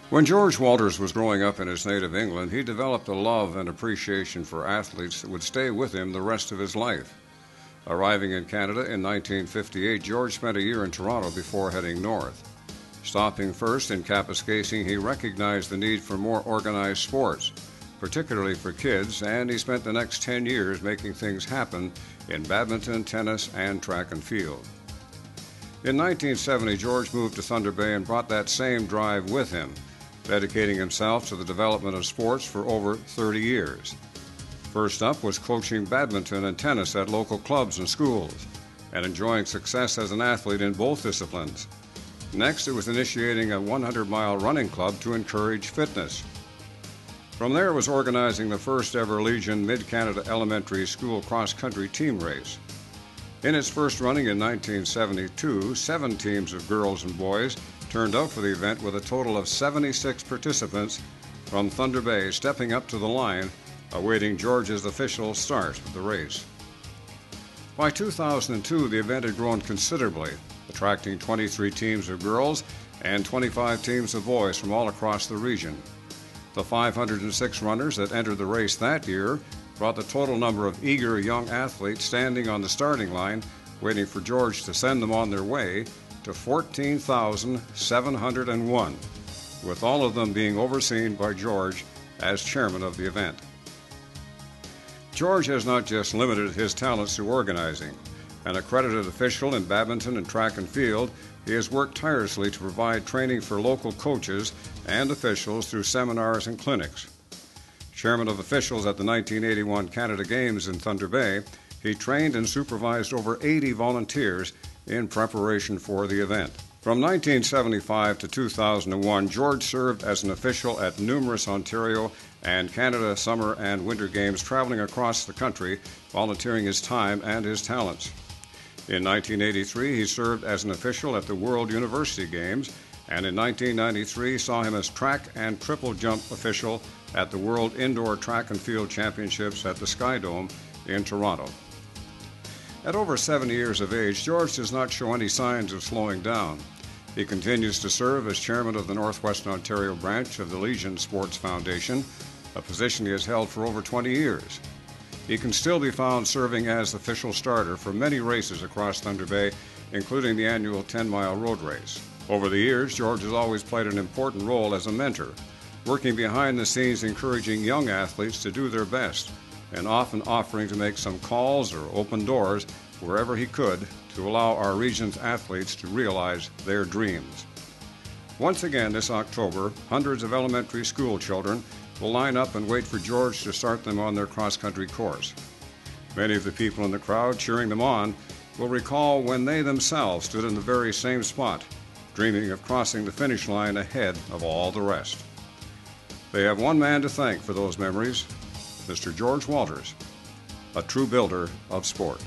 When George Walters was growing up in his native England, he developed a love and appreciation for athletes that would stay with him the rest of his life. Arriving in Canada in 1958, George spent a year in Toronto before heading north. Stopping first in Kapuskasing, he recognized the need for more organized sports, particularly for kids, and he spent the next 10 years making things happen in badminton, tennis, and track and field. In 1970, George moved to Thunder Bay and brought that same drive with him, dedicating himself to the development of sports for over 30 years. First up was coaching badminton and tennis at local clubs and schools, and enjoying success as an athlete in both disciplines. Next, it was initiating a 100-mile running club to encourage fitness. From there, it was organizing the first ever Legion Mid-Canada Elementary School cross-country team race. In its first running in 1972, 7 teams of girls and boys turned out for the event with a total of 76 participants from Thunder Bay stepping up to the line, awaiting George's official start of the race. By 2002, the event had grown considerably, attracting 23 teams of girls and 25 teams of boys from all across the region. The 506 runners that entered the race that year brought the total number of eager young athletes standing on the starting line, waiting for George to send them on their way, to 14,701, with all of them being overseen by George as chairman of the event. George has not just limited his talents to organizing. An accredited official in badminton and track and field, he has worked tirelessly to provide training for local coaches and officials through seminars and clinics. Chairman of officials at the 1981 Canada Games in Thunder Bay, he trained and supervised over 80 volunteers in preparation for the event. From 1975 to 2001, George served as an official at numerous Ontario and Canada Summer and Winter Games, traveling across the country, volunteering his time and his talents. In 1983, he served as an official at the World University Games, and in 1993 saw him as track and triple jump official at the World Indoor Track and Field Championships at the Sky Dome in Toronto. At over 70 years of age, George does not show any signs of slowing down. He continues to serve as chairman of the Northwestern Ontario branch of the Legion Sports Foundation, a position he has held for over 20 years. He can still be found serving as official starter for many races across Thunder Bay, including the annual 10-mile road race. Over the years, George has always played an important role as a mentor, working behind the scenes encouraging young athletes to do their best, and often offering to make some calls or open doors wherever he could to allow our region's athletes to realize their dreams. Once again this October, hundreds of elementary school children will line up and wait for George to start them on their cross-country course. Many of the people in the crowd cheering them on will recall when they themselves stood in the very same spot, dreaming of crossing the finish line ahead of all the rest. They have one man to thank for those memories, Mr. George Walters, a true builder of sport.